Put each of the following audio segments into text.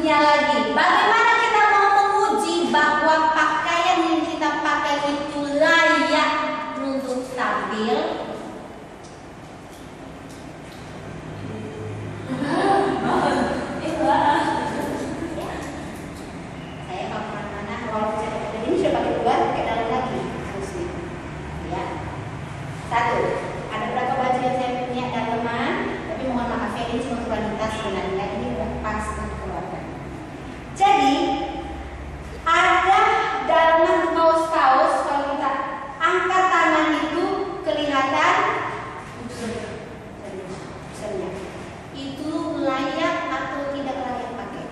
berikutnya lagi. Bagaimana kita mau menguji bahwa pakaian yang kita pakai itu layak untuk tampil? Saya kalau kemana-mana, kalau saya ini sudah pakai luar, pakai dalam lagi harusnya. Ya. Satu, ada berapa baju yang saya punya dalaman, tapi mohon maaf ya, ini cuma kualitas sebenarnya, ini udah pas untuk keluarga. Jadi ada dalaman kaos-kaos, kalau kita angkat tangan itu kelihatan itu layak atau tidak layak pakai.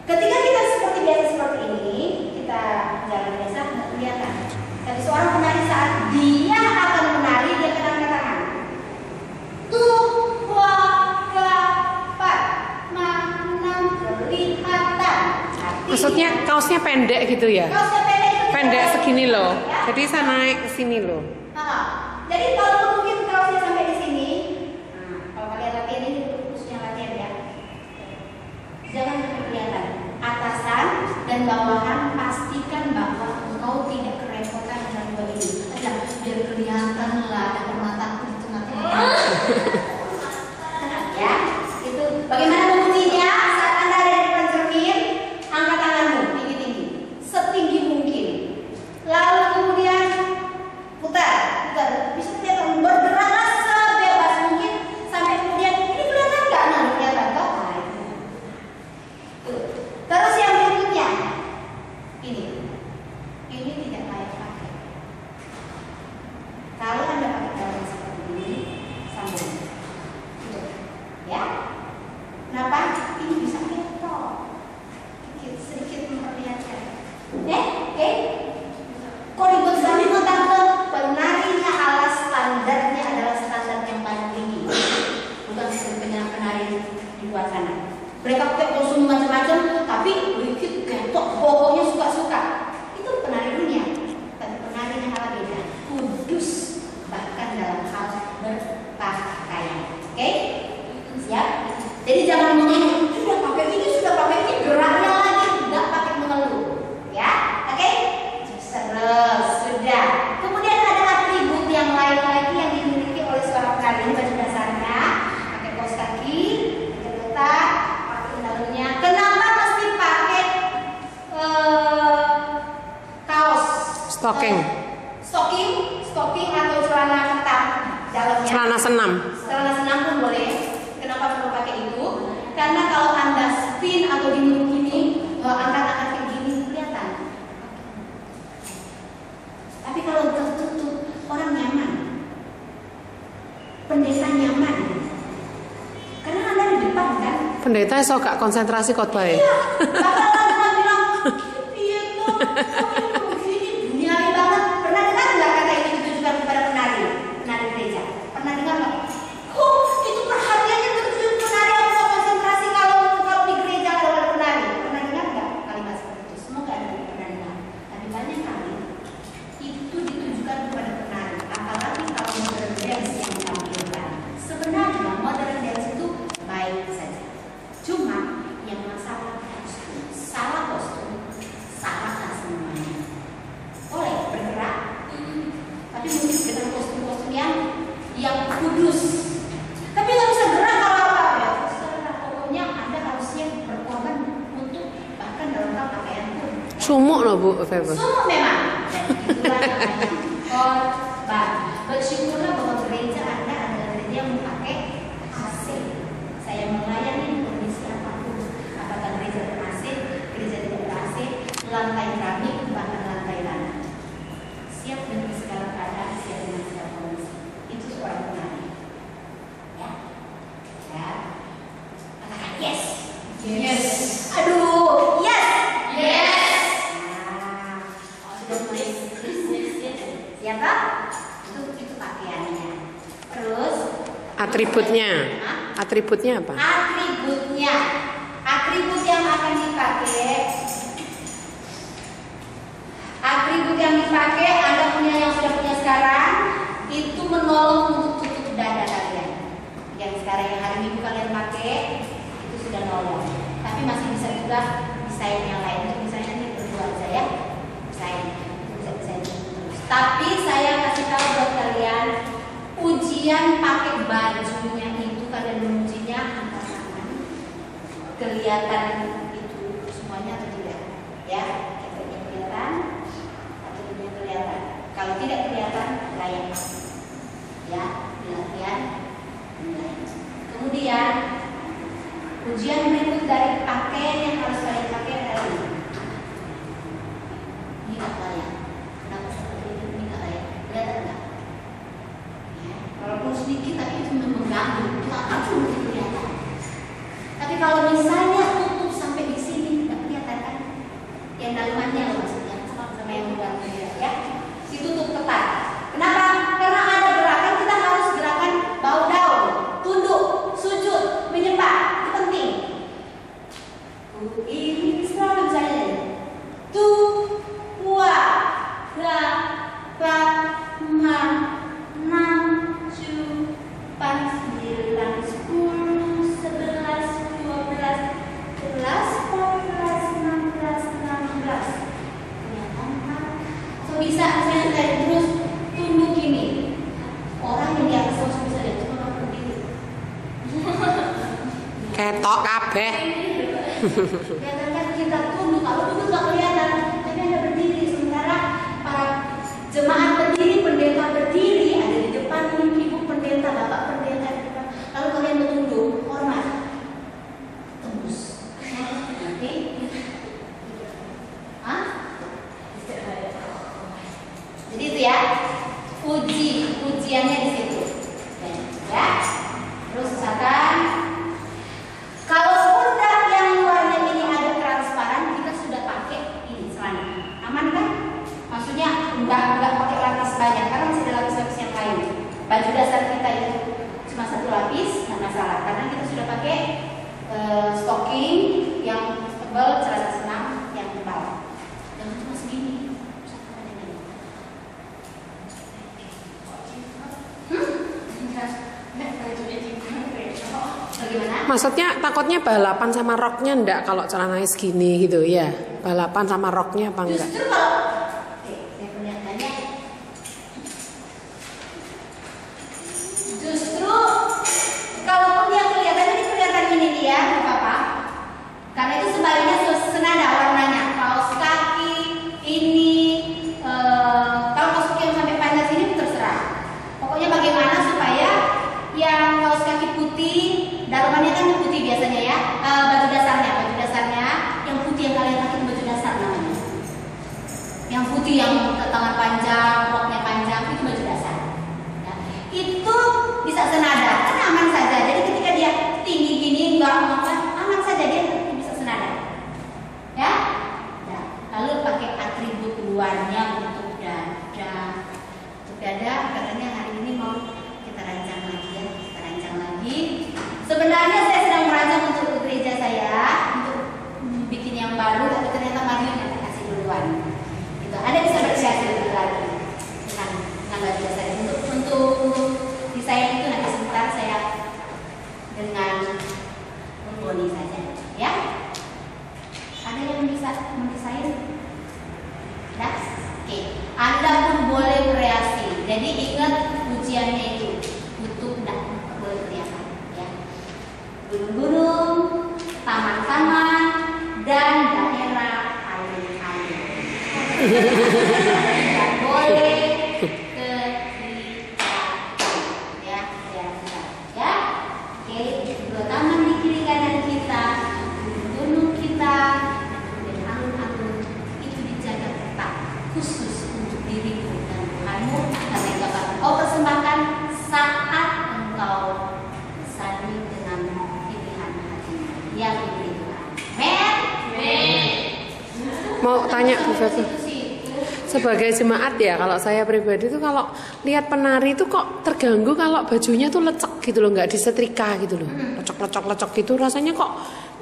Ketika kita seperti biasa seperti ini, kita jalan biasa nggak kelihatan. Tapi seorang penari saat dia akan menari, dia akan angkat tangan. 2, 4, 5, 6 kelihatan. Maksudnya kaosnya pendek gitu ya? Kaosnya pendek itu Pendek segini loh. ya. Jadi saya naik ke sini loh. Jadi kalau mungkin kaosnya sampai di sini, kalau kalian latihan ini khususnya latihan ya, jangan kelihatan atasan dan bawahan, pastikan bahwa engkau tidak kerepotan dengan dua ini. Biar kelihatan lah ada permataanku di tengah-tengah. Ya, itu bagaimana mengujinya? Saat Anda ada di depan cermin, angkat tanganmu tinggi-tinggi, setinggi mungkin. Lalu kemudian putar, bisa kelihatan, bergeraklah sebebas mungkin sampai kemudian ini kelihatan nggak? Nah, kelihatan toh. Nah, itu. Terus yang berikutnya, ini tidak layak pakai. Kalau Anda pakai dalam seperti ini, sambung, ya. Kenapa? Ini bisa ketok, sedikit memperlihatkan. Oke. Kok ribet sekali kok tante? Penarinya ala standarnya adalah standar yang paling tinggi, bukan seperti penari di luar sana. Mereka pakai kostum macam-macam, tapi sedikit ketok, pokoknya suka-suka. Itu penari dunia, tapi penarinya ala beda, kudus bahkan dalam hal berpakaian. Oke? Siap? Jadi jangan mengeluh, sudah pakai ini, geraknya lagi, tidak pakai mengeluh. Ya? Oke? Terus sudah. Kemudian ada atribut yang lain lagi yang dimiliki oleh seorang penari, baju dasarnya, pakai kaos kaki, pakai letak, pakai dalamnya. Kenapa mesti pakai kaos? Stocking. Stocking atau celana ketat dalamnya. Celana senam. Celana senam pun boleh. Kenapa perlu pakai itu? Karena kalau Anda spin atau gini gini, angkat-angkat kayak gini kelihatan. Tapi kalau tertutup, orang nyaman. Pendeta nyaman. Karena Anda di depan kan. Pendeta iso gak konsentrasi khotbah. Iya. Bakalan bilang, iya tuh, begini, duniawi banget. Pernah dengar nggak kata ini ditujukan kepada penari gereja? Pernah dengar nggak? Oh, itu perhatiannya tertuju penari, aku mau konsentrasi kalau di gereja kalau ada penari. Pernah dengar nggak kalimat seperti itu? Semoga ada yang pernah dengar. Tapi banyak kali itu ditujukan kepada penari, apalagi kalau modern dance yang ditampilkan. Sebenarnya modern dance itu baik saja, cuma yang masalah kostum, salah semuanya. Boleh bergerak, tapi mungkin dengan kostum-kostum yang kudus. Tapi nggak bisa gerak kalau apa ya? Terserah, pokoknya Anda harusnya berkorban untuk bahkan dalam hal pakaian pun. Sumuk loh Bu Febus. Sumuk memang. Dan itulah namanya korban. Bersyukurlah bahwa gereja Anda adalah gereja yang memakai AC. Saya melayani kondisi apapun. Apakah gereja ber-AC, gereja tidak ber-AC, lantai keramik, bahkan lantai tanah. Siap dengan segala keadaan, siap dengan segala kondisi. Itu seorang penari. Ya. Ya. Katakan yes. Yes. Aduh, yes. Yes. Nah, sudah mulai siapa? Itu pakaiannya. Terus Atributnya. Hah? Atributnya apa? Atributnya. Atribut yang akan dipakai. Atribut yang dipakai, Anda punya yang sudah punya sekarang, itu menolong untuk tutup dada kalian. Yang sekarang yang hari Minggu kalian pakai, itu sudah nolong. Tapi masih bisa juga desain yang lain. Misalnya ini berdua aja ya, desain bisa terus. Tapi saya kasih tahu buat kalian, ujian pakai bajunya itu kalian mengujinya angkat tangan, kelihatan itu semuanya atau tidak? Ya, efeknya kelihatan atau tidak kelihatan? Kalau tidak kelihatan, layak. Ya, latihan. Kemudian ujian berikut dari pakaian yang harus kalian pakai adalah ini nggak layak. Kenapa seperti ini nggak layak? Kelihatan nggak? Ya, walaupun sedikit tapi itu mengganggu. Itu akan sulit kelihatan. Tapi kalau misalnya tutup sampai di sini tidak kelihatan kan? Yang dalamannya loh maksudnya sama yang luar ya. Ditutup ketat. Kenapa? Karena ada gerakan kita harus gerakan bow down, tunduk, sujud, menyembah. Itu penting. Ini selalu misalnya tu, wa, la, pa, ma, nam, cu, pan, 9, 10, 11, 12, 13, 14, 16. So bisa misalnya saya terus tunduk gini. Orang yang di atas harus bisa lihat cuma orang berdiri. Ketok kabeh. Kelihatan kan kita tunduk, kalau tunduk nggak kelihatan, tapi Anda berdiri. Sementara para jemaat berdiri, pendeta berdiri, ada di depan ibu pendeta, bapak pendeta di depan. Lalu kalian bertunduk, hormat, tembus. Nanti, jadi itu ya, ujiannya di situ. Ya, terus misalkan kalau produk yang luarnya ini ada transparan, kita sudah pakai ini celana. Aman kan? Maksudnya enggak pakai lapis banyak karena masih ada lapis-lapis yang lain. Baju dasar kita itu cuma satu lapis, nggak masalah karena kita sudah pakai stocking yang tebal, celana senam yang tebal. Jangan cuma segini. Bagaimana? Maksudnya takutnya balapan sama roknya enggak kalau celananya segini gitu ya? Balapan sama roknya apa enggak? Justru kalau saya perlihatkannya justru kalaupun yang kelihatan ini kelihatan ini dia apa? Karena itu sebaliknya senada warnanya. Kaos kaki ini kalau kaos kaki yang sampai panjang sini terserah. Pokoknya bagaimana supaya yang kaos kaki putih, dalamannya kan putih biasanya ya, baju dasarnya yang putih yang kalian pakai baju dasar namanya. Yang putih yang tangan panjang, roknya panjang itu baju dasar. Ya. Itu bisa senada, kan aman saja. Jadi ketika dia tinggi gini enggak apa, aman saja dia bisa senada. Ya. Nah, lalu pakai atribut luarnya untuk dada. Untuk dada katanya hari ini mau kita rancang lagi ya, kita rancang lagi. Sebenarnya saya sedang merancang untuk gereja saya untuk bikin yang baru, tapi ternyata Marion yang kasih duluan. Gitu. Anda bisa berkreasi lebih lagi dengan baju dasar untuk desain itu nanti sebentar saya dengan Boni saja, ya. Ada yang bisa mendesain? Dah, oke. Anda pun boleh kreasi. Jadi ingat ujiannya itu tutup enggak boleh kelihatan, ya. Gunung-gunung, taman-taman, dan daerah air-air. Tidak boleh kelihatan, ya. Oke, dua taman di kiri kanan kita, gunung kita, dan alun-alun itu dijaga ketat, khusus untuk dirimu dan Tuhanmu, karena itu akan kau persembahkan saat engkau bersanding dengan pilihan hatimu yang diberi Tuhan. Amen. Mau tanya Bu Febo, sebagai jemaat ya, kalau saya pribadi tuh kalau lihat penari itu kok terganggu kalau bajunya tuh lecek gitu loh, nggak disetrika gitu loh, lecok gitu, rasanya kok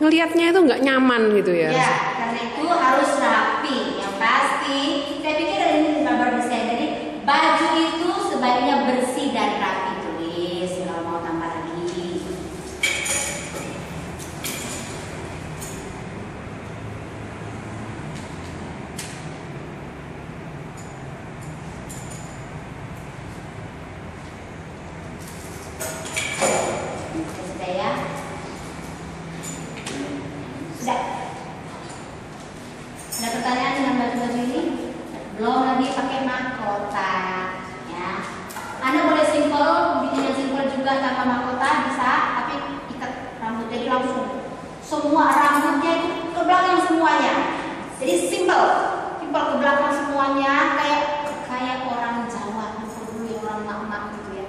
ngelihatnya itu nggak nyaman gitu ya. Ya, karena itu harus rapi. Yang pasti, saya pikir ini barber design. Jadi baju itu sebaiknya bersih dan rapi. Tulis kalau mau tambah lagi. langsung semua rambutnya itu ke belakang semuanya. Jadi simple ke belakang semuanya, kayak orang Jawa dulu ya, orang mak-mak gitu ya.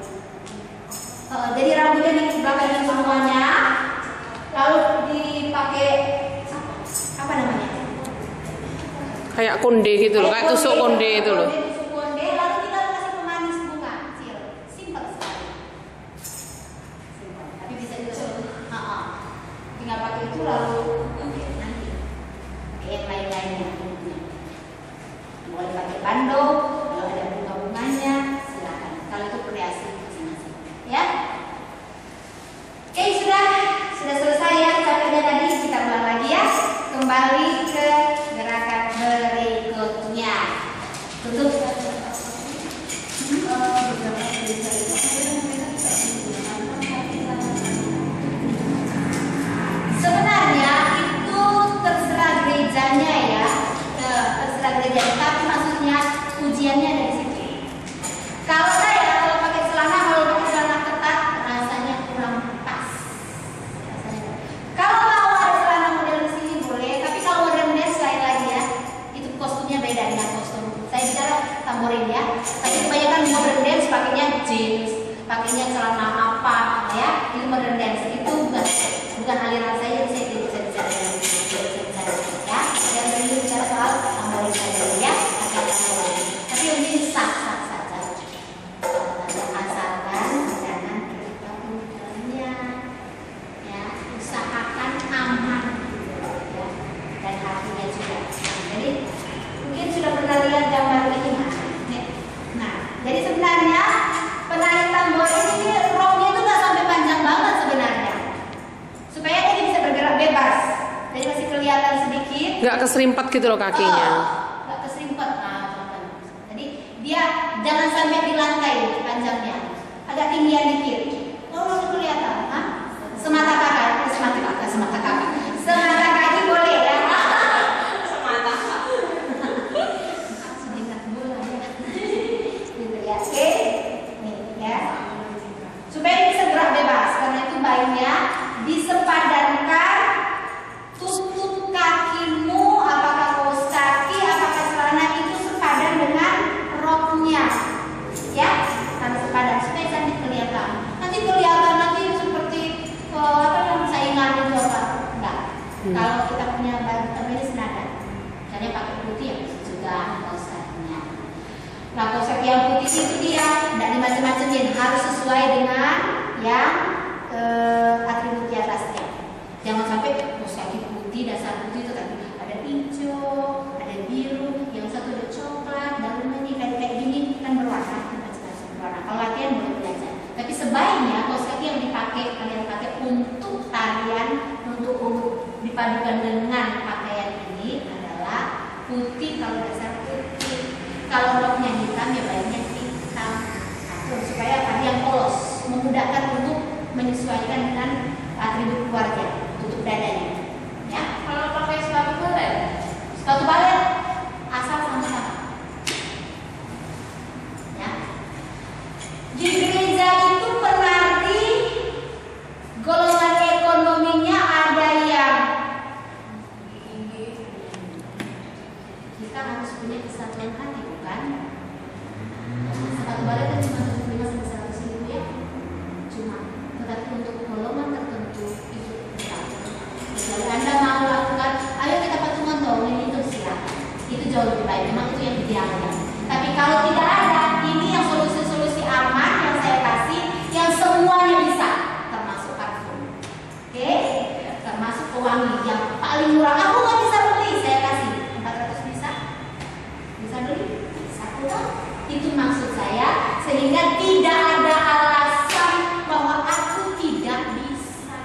Jadi rambutnya di belakang semuanya, lalu dipakai apa namanya? Kayak konde gitu loh, kayak tusuk konde itu loh. Tusuk konde, lalu kita kasih pemanis bunga kecil, simple sekali. Simple. Tapi bisa ditusuk. Tinggal pakai itu lalu nanti yang lain-lainnya. Boleh pakai bando, kalau ada bunga-bunganya silakan. Kalau itu kreasi masing-masing, ya. Oke, sudah selesai ya capeknya tadi. Kita ulang lagi ya. Kembali ke gerakan berikutnya. Tutup. Sebenarnya itu terserah gerejanya ya, terserah gereja. Tapi maksudnya ujiannya ada di situ. Kalau pakai celana ketat rasanya kurang pas. Kalau mau ada celana model di sini boleh, tapi kalau modern dance lain lagi ya. Itu kostumnya beda dengan kostum. Saya bicara tamborin ya. Tapi kebanyakan modern dance pakainya jeans, pakainya celana apa ya? Itu modern dance. Itu bukan aliran saya, jadi saya tidak bisa bicara ya. Yang saya bicara soal tamborin saja ya. Tapi ini sah saja. Asalkan jangan kita punya ya, usahakan aman ya, dan hatinya juga. Jadi mungkin sudah pernah lihat gambar ini nah, jadi sebenarnya penari tamborin ini roknya itu nggak sampai panjang banget sebenarnya, supaya dia bisa bergerak bebas. Jadi masih kelihatan sedikit. Nggak keserimpet gitu loh kakinya. Nggak keserimpet. Jadi dia jangan sampai di lantai panjangnya, agak tinggian dikit. Oh, kelihatan, semata kaki boleh ya. Semata kaki. Sedikit bola ya. Gitu ya. Oke. Nih ya. Supaya dia bisa gerak bebas, karena itu baiknya disepadankan. Tutup kakimu, apakah kaos kaki, apakah celana itu sepadan dengan roknya, ya, harus sepadan supaya cantik kelihatan. Nanti seperti apa yang saingan itu apa? Enggak. Kalau kita punya baju tamborin senada, misalnya pakai putih ya juga kaos kakinya. Nah, kaos kaki yang putih itu dia tidak dimacam-macamin, harus sesuai dengan yang atribut di atasnya. Jangan sampai kaos kaki putih, dasar putih itu tadi ada hijau, ada biru, yang satu ada coklat, dalamnya ini kayak gini kan berwarna, macam-macam warna. Kalau latihan boleh belajar. Tapi sebaiknya kaos kaki yang kalian pakai untuk tarian, untuk dipadukan dengan pakaian ini adalah putih. Kalau dasar putih, kalau roknya hitam ya baiknya hitam, supaya tadi yang polos, memudahkan untuk menyesuaikan dengan atribut keluarga. Tutup dadanya. Ya, kalau pakai sepatu balet asal sama-sama. Ya. Di gereja itu penari golongan ekonominya ada yang kita harus punya kesatuan hati, bukan? Sepatu balet kan cuma 100.000 ya. Cuma, tetapi untuk golongan tertentu itu kalau Anda mau lakukan, ayo kita patungan dong, ini itu silakan. Itu jauh lebih baik, memang itu yang idealnya. Tapi kalau tidak ada, ini yang solusi-solusi aman yang saya kasih, yang semuanya bisa, termasuk parfum, oke? Termasuk pewangi yang paling murah. Aku nggak bisa beli, saya kasih 400 bisa beli, bisa kok. Itu maksud saya, sehingga tidak ada alasan bahwa aku tidak bisa.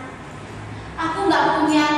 Aku nggak punya